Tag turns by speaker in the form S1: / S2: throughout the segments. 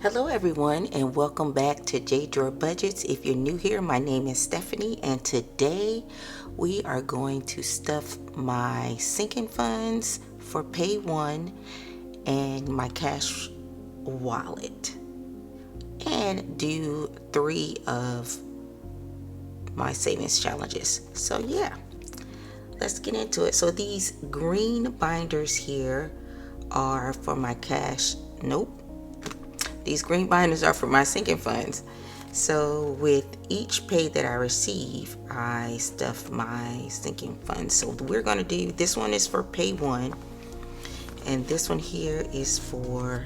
S1: Hello everyone and welcome back to J Drawer Budgets. If you're new here, my name is Stephanie and today we are going to stuff my sinking funds for pay one and my cash wallet and do 3 of my savings challenges. So yeah, let's get into it. So these green binders here are for my cash. Nope. These green binders are for my sinking funds. So with each pay that I receive, I stuff my sinking funds. So we're going to do, this one is for pay one, and this one here is for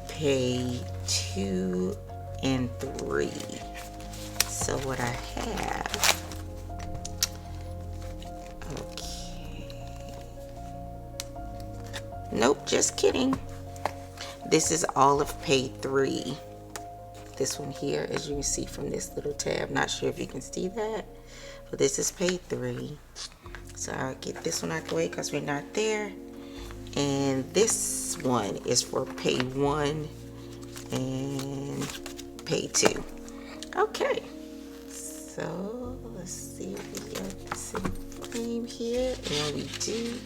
S1: pay 2 and 3. So what I have, okay, nope, just kidding. This is all of pay 3. This one here, as you can see from this little tab, not sure if you can see that, but this is pay 3. So I'll get this one out the way because we're not there. And this one is for pay 1 and pay 2. Okay, so let's see if we got this in frame here, and we do.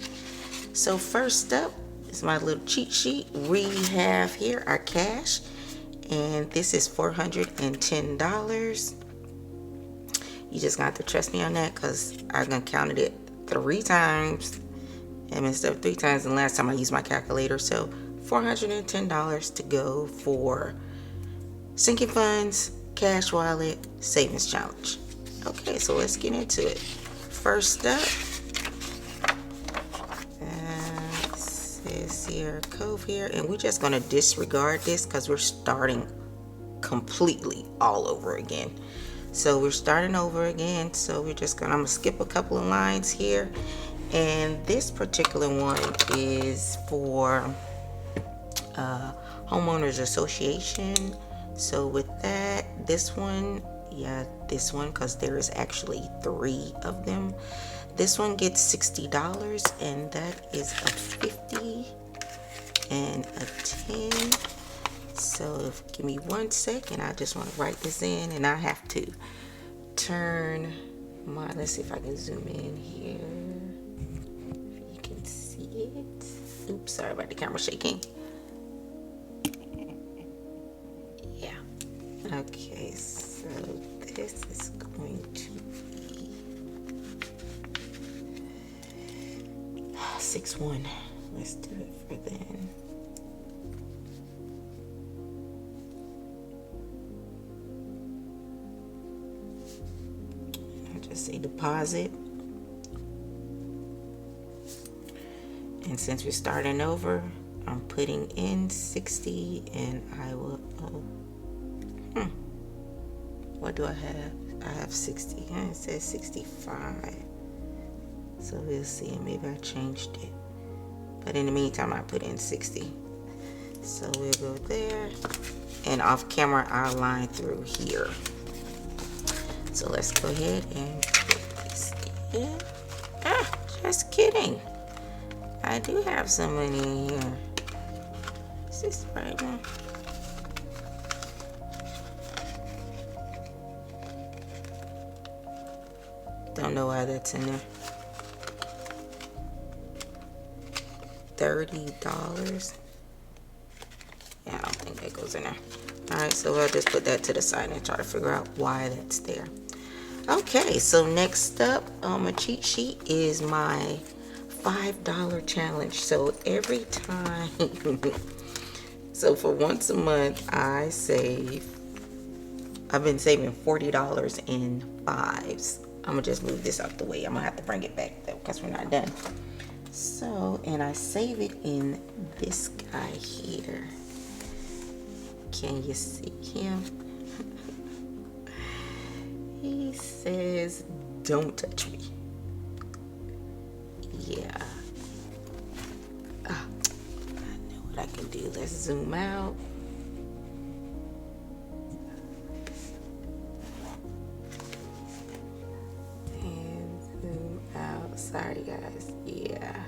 S1: So first up is my little cheat sheet. We have here our cash, and this is $410. You just got to trust me on that because I'm gonna count it 3 times and messed up 3 times the last time I used my calculator. So $410 to go for sinking funds, cash wallet, savings challenge. Okay, so let's get into it. First up, this here cove here, and we're just gonna disregard this because we're starting completely all over again. So we're starting over again, so we're just gonna, I'm gonna skip a couple of lines here, and this particular one is for homeowners association. So with that, this one, yeah, this one, because there is actually 3 of them. This one gets $60, and that is a 50 and a 10. So give me 1 second. I just want to write this in, and I have to turn my, let's see if I can zoom in here. If you can see it. Oops, sorry about the camera shaking. Yeah. Okay, so this is going to be 6-1. Let's do it for then. I'll just say deposit. And since we're starting over, I'm putting in 60, and I will, what do I have? I have 60, and it says 65. So we'll see, maybe I changed it. But in the meantime, I put in 60. So we'll go there, and off camera, I'll line through here. So let's go ahead and put this in. Just kidding. I do have some money in here. Is this right now? Don't know why that's in there. $30. Yeah, I don't think that goes in there. Alright, so I'll just put that to the side and try to figure out why that's there. Okay, so next up on my cheat sheet is my $5 challenge. So every time, so for once a month, I've been saving $40 in 5s. I'm gonna just move this out the way. I'm gonna have to bring it back though because we're not done. So, and I save it in this guy here. Can you see him? He says, "Don't touch me." Yeah. I know what I can do. Let's zoom out. And zoom out. Sorry, guys. Yeah.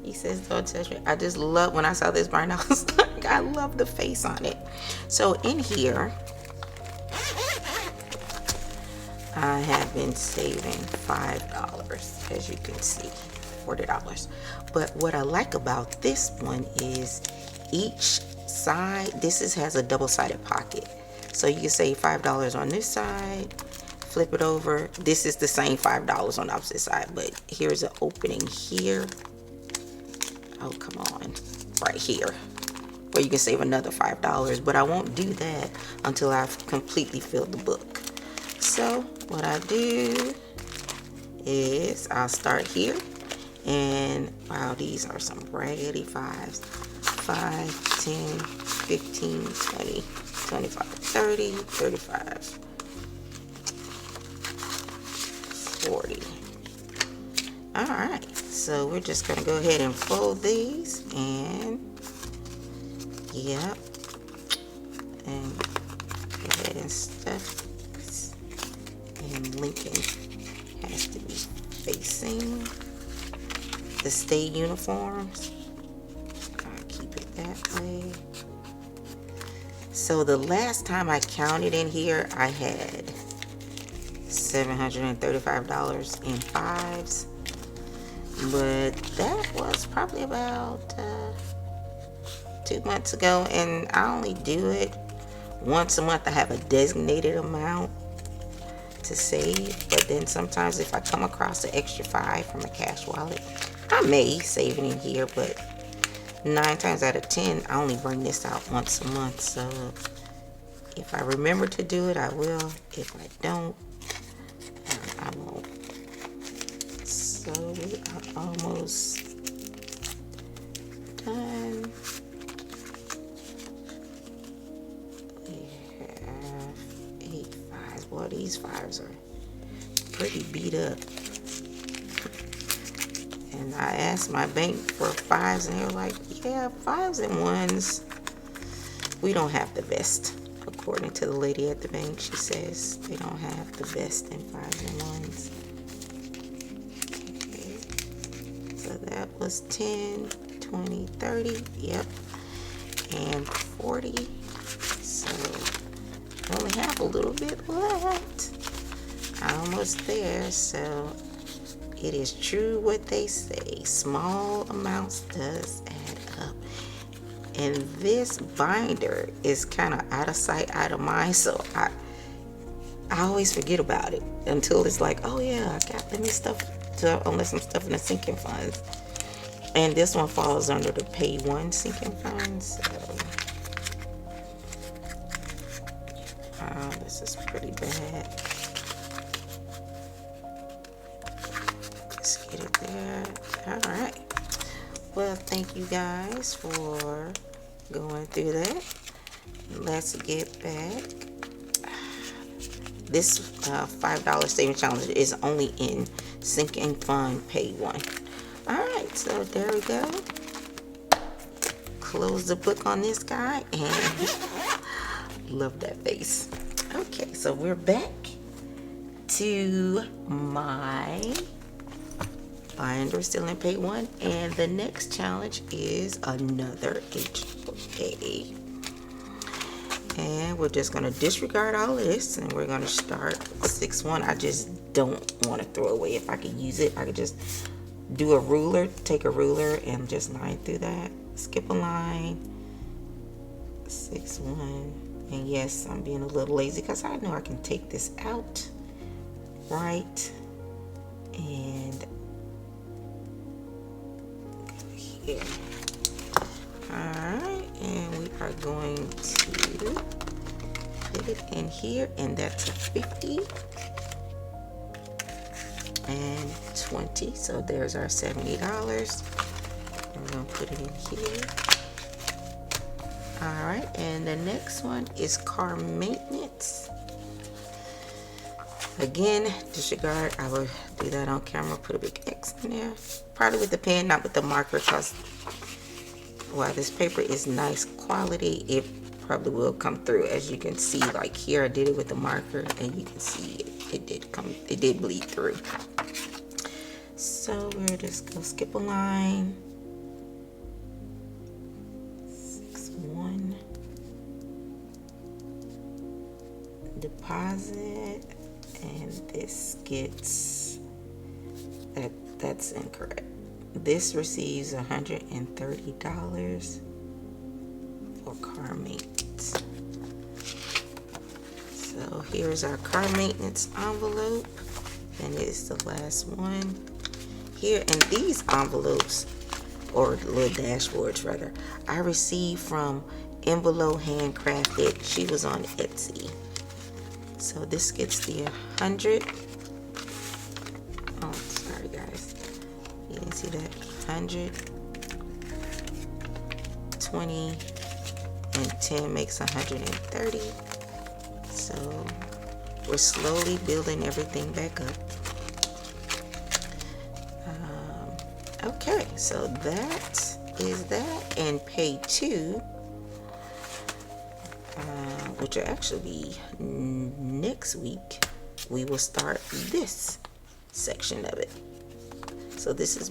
S1: He says, "Don't touch me." I just love when I saw this burn. I was like, I love the face on it. So in here, I have been saving $5, as you can see, $40. But what I like about this one is each side, has a double-sided pocket. So you can save $5 on this side, flip it over. This is the same $5 on the opposite side, but here's an opening here. Oh, come on, right here, where you can save another $5, but I won't do that until I've completely filled the book. So what I do is I'll start here, and wow, these are some raggedy fives. 5, 10, 15, 20, 25, 30, 35, 40. All right, so we're just gonna go ahead and fold these, and yep, and go ahead and stuff this. And Lincoln has to be facing the state uniforms. I'll keep it that way. So the last time I counted in here, I had $735 in fives, but that was probably about 2 months ago, and I only do it once a month. I have a designated amount to save, but then sometimes if I come across an extra 5 from a cash wallet, I may save it in here, but 9 times out of 10 I only bring this out once a month. So if I remember to do it, I will. If I don't, I won't. So we are almost done. We have 8 fives. Boy, these fives are pretty beat up. And I asked my bank for fives, and they were like, yeah, fives and ones, we don't have the best. According to the lady at the bank, she says they don't have the best in fives and ones. Okay. So that was 10, 20, 30, yep, and 40. So I only have a little bit left. I'm almost there. So it is true what they say, small amounts does add up. And this binder is kind of out of sight, out of mind, so I always forget about it until it's like, oh yeah, I got let me stuff to, unless I'm stuffing the sinking funds. And this one falls under the pay one sinking funds. So wow, this is pretty bad. Let's get it there. All right. Well, thank you guys for going through that. Let's get back. This $5 savings challenge is only in sinking fund pay one. All right, so there we go. Close the book on this guy, and love that face. Okay, so we're back to my binder still in pay one, and the next challenge is another HOA, and we're just going to disregard all of this, and we're going to start 6-1. I just don't want to throw away. If I could use it, I could just do a ruler, take a ruler and just line through that, skip a line, 6-1. And yes, I'm being a little lazy because I know I can take this out right and here. Alright, and we are going to put it in here, and that's a 50 and 20. So there's our $70. We're gonna put it in here. Alright, and the next one is car maintenance. Again, disregard. I will do that on camera, put a big X in there. Probably with the pen, not with the marker, because while this paper is nice quality, it probably will come through. As you can see, like here, I did it with the marker, and you can see it did bleed through. So we're just gonna skip a line. 6-1. deposit, and this gets that's incorrect. This receives $130 for car maintenance. So here's our car maintenance envelope, and it's the last one here. And these envelopes, or little dashboards rather, I received from Envelope Handcrafted. She was on Etsy. So this gets the 100. Oh, sorry guys, you didn't see that. 100, 20, and 10 makes 130. So we're slowly building everything back up. Okay, so that is that. And pay 2, which will actually be next week, we will start this section of it. So this is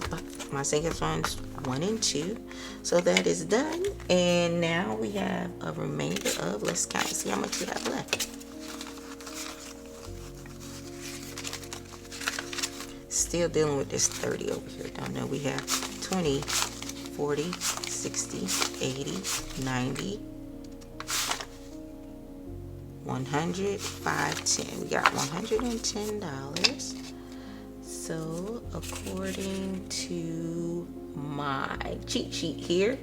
S1: my sinking funds 1 and 2. So that is done. And now we have a remainder of, let's count and see how much we have left. Still dealing with this 30 over here. Don't know. We have 20, 40, 60, 80, 90, 100, 5, 10. We got $110. So according to my cheat sheet here,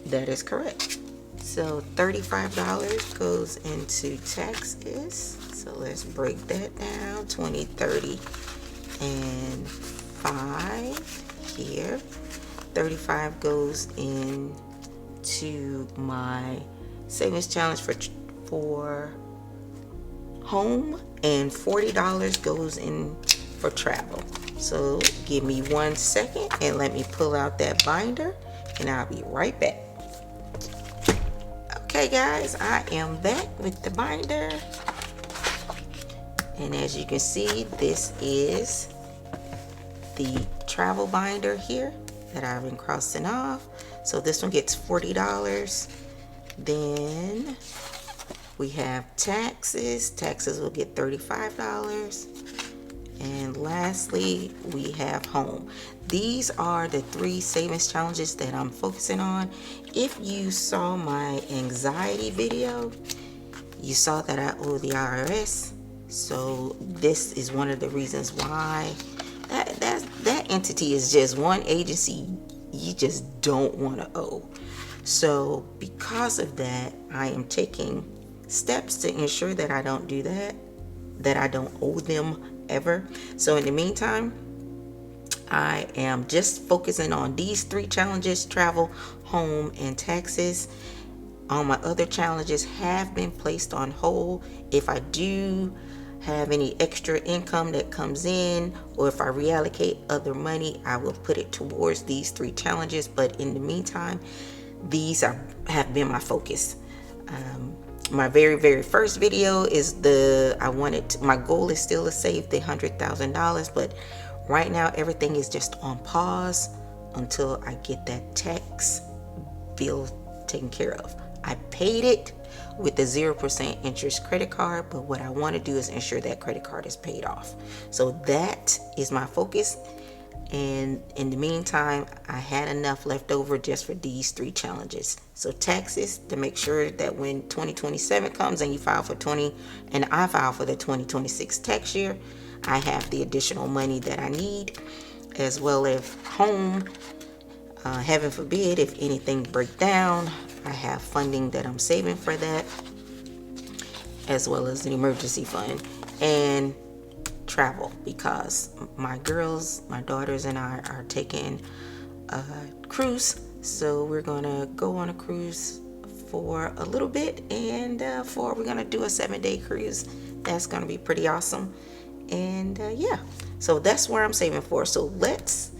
S1: that is correct. So $35 goes into taxes. So let's break that down. 20, 30, and 5 here. 35 goes into my savings challenge for home, and $40 goes in for travel. So give me 1 second and let me pull out that binder, and I'll be right back. Okay guys, I am back with the binder. And as you can see, this is the travel binder here that I've been crossing off. So this one gets $40. Then we have taxes. Taxes will get $35. And lastly, we have home. These are the 3 savings challenges that I'm focusing on. If you saw my anxiety video, you saw that I owe the IRS. So this is one of the reasons why that entity is just one agency you just don't want to owe. So because of that, I am taking steps to ensure that I don't do that I don't owe them ever. So in the meantime, I am just focusing on these 3 challenges: travel, home, and taxes. All my other challenges have been placed on hold. If I do have any extra income that comes in, or if I reallocate other money, I will put it towards these 3 challenges. But in the meantime, these have been my focus. My very first video is my goal is still to save the $100,000, but right now everything is just on pause until I get that tax bill taken care of. I paid it with the 0% interest credit card, but what I want to do is ensure that credit card is paid off. So that is my focus. And in the meantime, I had enough left over just for these 3 challenges. So taxes, to make sure that when 2027 comes and I file for the 2026 tax year, I have the additional money that I need, as well as home. Heaven forbid, if anything break down, I have funding that I'm saving for that, as well as an emergency fund. And travel, because my daughters and I are taking a cruise. So we're gonna go on a cruise for a little bit, and we're gonna do a 7-day cruise. That's gonna be pretty awesome. And yeah, so that's where I'm saving for. So let's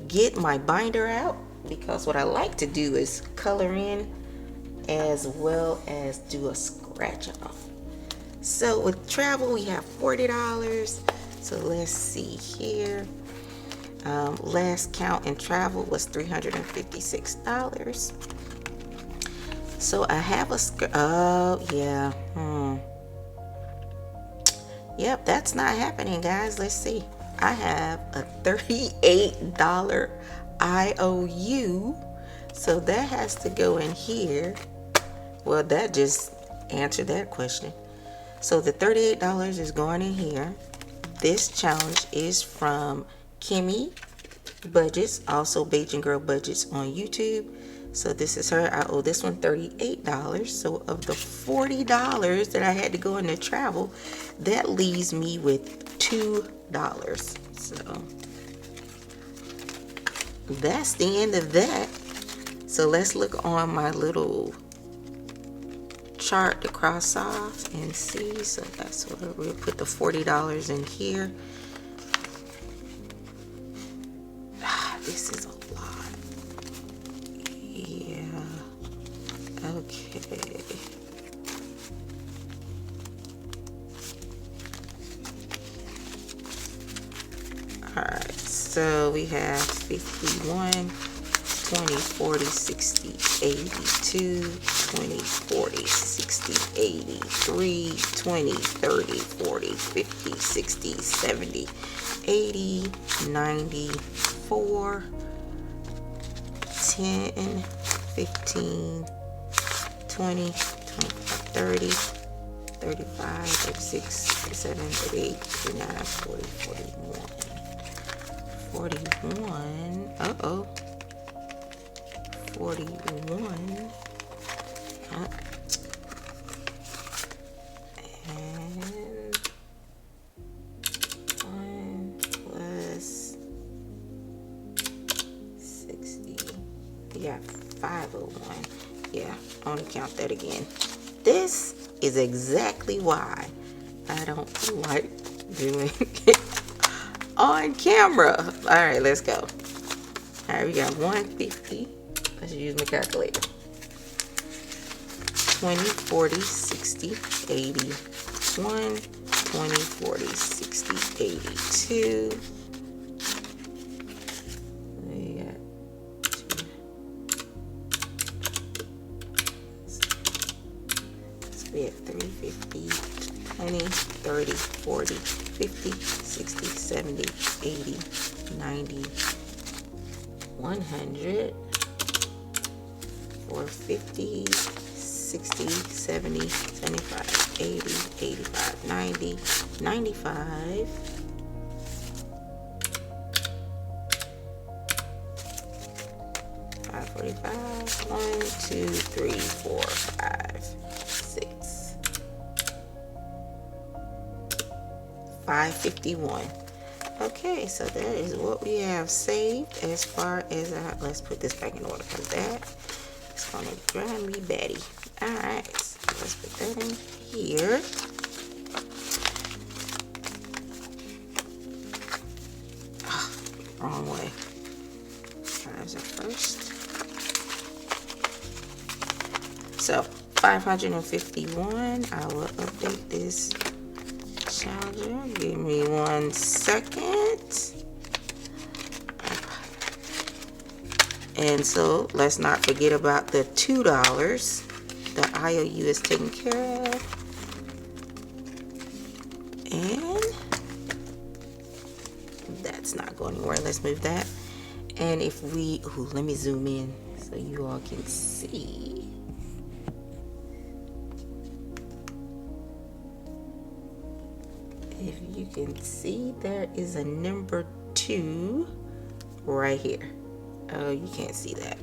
S1: get my binder out, because what I like to do is color in as well as do a scratch off. So with travel, we have $40. So let's see here. Last count in travel was $356. So I have a Yep, that's not happening, guys. Let's see. I have a $38 IOU. So that has to go in here. Well, that just answered that question. So the $38 is going in here. This challenge is from Kimmy Budgets, also Beijing Girl Budgets on YouTube. So this is her. I owe this one $38. So of the $40 that I had to go into travel, that leaves me with $2. So that's the end of that. So let's look on my little chart to cross off and see. So that's what we'll put the $40 in here. This is a lot. Yeah. Okay. Alright, so we have 51, 20, 40, 60, 82, 20, 40, 60, 83, 20, 30, 40, 50, 60, 70, 80, 94, 10, 15, 20, 25, 30, 35, 36, 37, 38, 39, 40, 41. 41. Uh-oh. 41. And 1 plus 60. You got 501. Yeah, I want to count that again. This is exactly why I don't like doing it on camera. All right, let's go. All right, we got 150. Let's use my calculator. 20, 40, 60, 81, 20, 40, 60, 82. We got 2. So we have 350, 20, 30, 40, 50, 60, 70, 80, 90, 100, 450, 60, 70, 75, 80, 85, 90, 95, 545, 1, 2, 3, 4, 5, 6, 551. Okay, so that is what we have saved as far as let's put this back in order because that is gonna drive me batty. All right, so let's put that in here. Oh, wrong way. There's our first. So 551. I will update this charger. Give me 1 second. And so let's not forget about the $2 the IOU is taken care of. And that's not going anywhere. Let's move that. And if we, let me zoom in so you all can see. If you can see, there is a number 2 right here. Oh, you can't see that.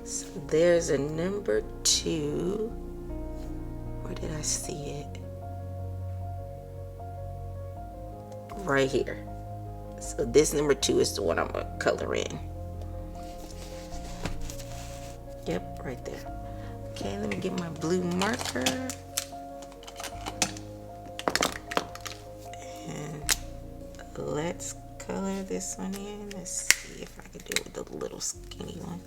S1: So there's a number 2. Where did I see it? Right here. So this number 2 is the one I'm gonna color in. Yep, right there. Okay, let me get my blue marker. And let's color this one in. Let's see if I can do it with the little skinny one.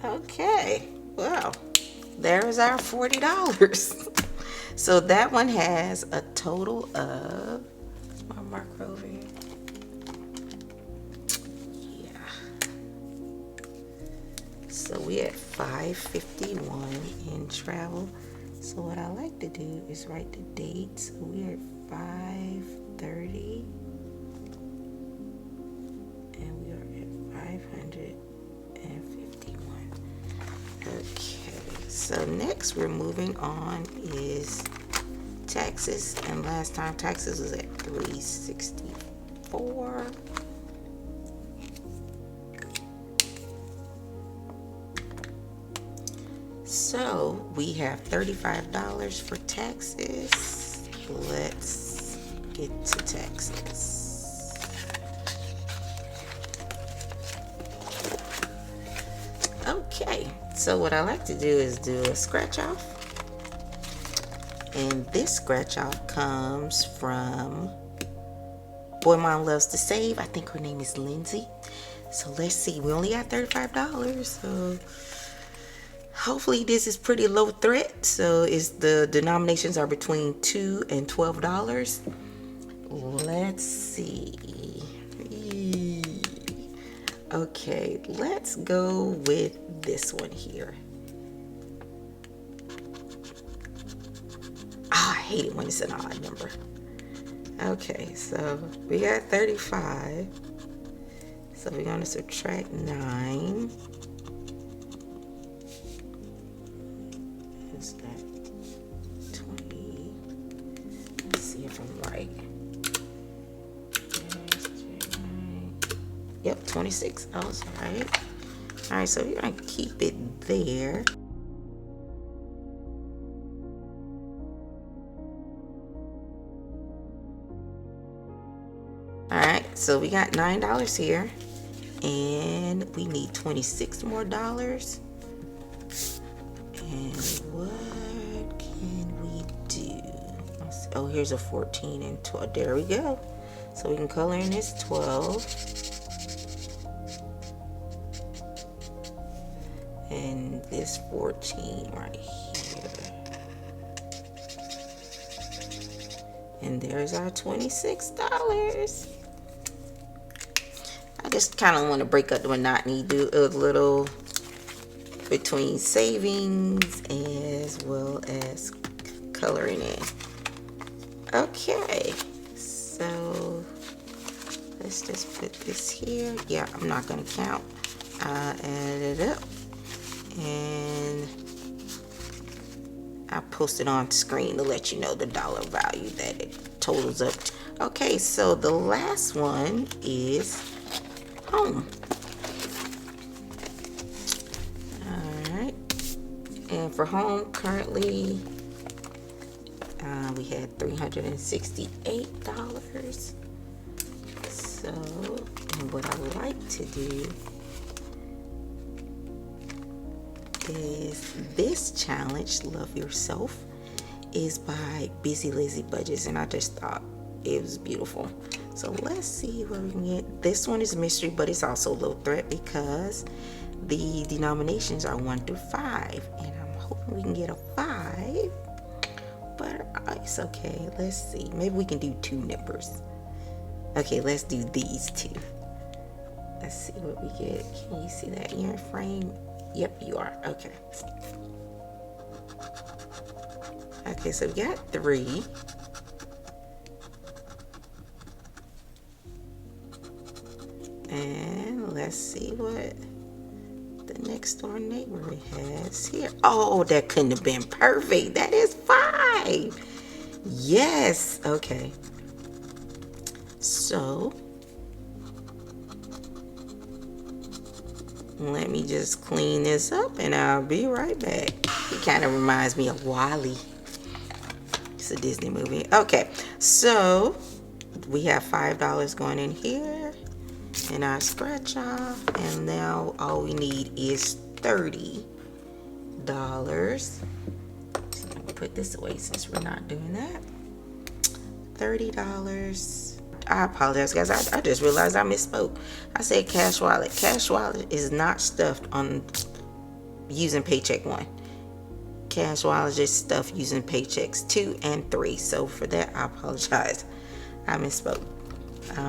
S1: Okay, well, there's our $40. So that one has a total of, where's my marker over here? Yeah. So we at 551 in travel. So what I like to do is write the date. So we are at 530 and we are at 551. Okay, so next we're moving on is taxes, and last time taxes was at 364. So we have $35 for taxes. Let's get to taxes. Okay, so what I like to do is do a scratch off. And this scratch off comes from Boy Mom Loves to Save. I think her name is Lindsay. So let's see, we only got $35, so hopefully this is pretty low threat. So the denominations are between $2 and $12. Let's see. Okay, let's go with this one here. I hate it when it's an odd number. Okay, so we got 35. So we're going to subtract 9. Is that 20? Let's see if I'm right. Yep, 26. I was right. All right, so we're going to keep it there. All right, so we got $9 here, and we need $26 more. And what can we do? Oh, here's a 14 and 12. There we go. So we can color in this 12. And this 14 right here. And there's our $26. I just kind of want to break up the monotony, do a little between savings as well as coloring in. Okay, so let's just put this here. Yeah, I'm not going to count. I added it up and I post it on screen to let you know the dollar value that it totals up to. Okay, so the last one is home. Alright, and for home currently we had $368. So, and what I like to do is this challenge, Love Yourself, is by Busy Lazy Budgets, and I just thought it was beautiful. So let's see where we can get. This one is mystery, but it's also low threat because the denominations are 1 through 5, and I'm hoping we can get a 5, but it's okay. Let's see, maybe we can do 2 numbers. Okay, let's do these 2. Let's see what we get. Can you see that in your frame? Yep, you are. Okay. Okay, so we got 3. And let's see what the next door neighbor has here. Oh, that couldn't have been perfect. That is 5. Yes. Okay. So let me just clean this up and I'll be right back. It kind of reminds me of Wall-E. It's a Disney movie. Okay, so we have $5 going in here and our scratch off, and now all we need is $30. So I'm gonna put this away since we're not doing that. $30. I apologize, guys. I just realized I misspoke. I said cash wallet. Cash wallet is not stuffed on using paycheck 1. Cash wallet is just stuffed using paychecks 2 and 3. So for that, I apologize. I misspoke.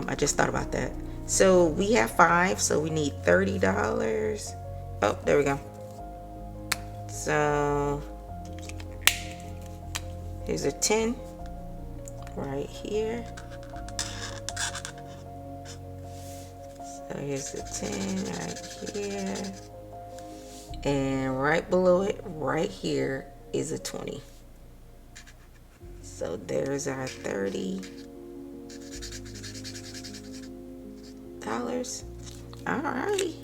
S1: I just thought about that. So we have 5, so we need $30. Oh, there we go. So here's a 10 right here. So here's the 10 right here. And right below it, right here, is a 20. So there's our $30. Alrighty.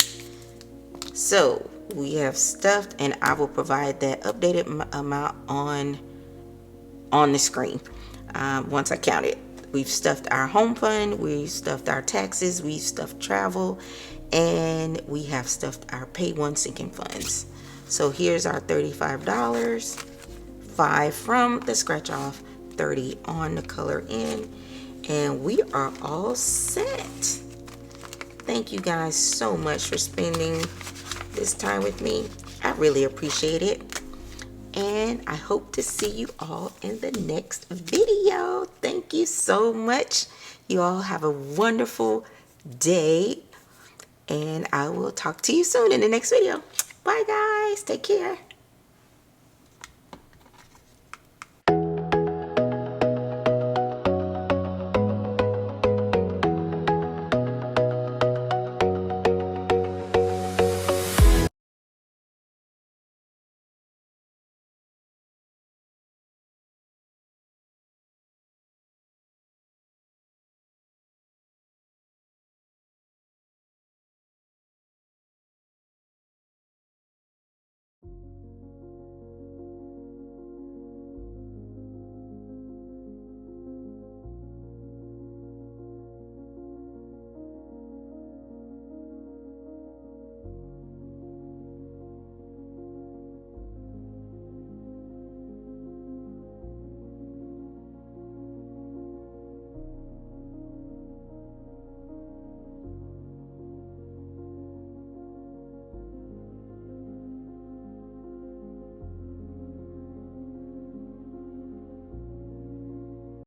S1: So we have stuffed, and I will provide that updated amount on the screen once I count it. We've stuffed our home fund, we've stuffed our taxes, we've stuffed travel, and we have stuffed our pay one sinking funds. So here's our $35, 5 from the scratch off, 30 on the color in, and we are all set. Thank you guys so much for spending this time with me. I really appreciate it. And I hope to see you all in the next video. Thank you so much. You all have a wonderful day. And I will talk to you soon in the next video. Bye guys. Take care.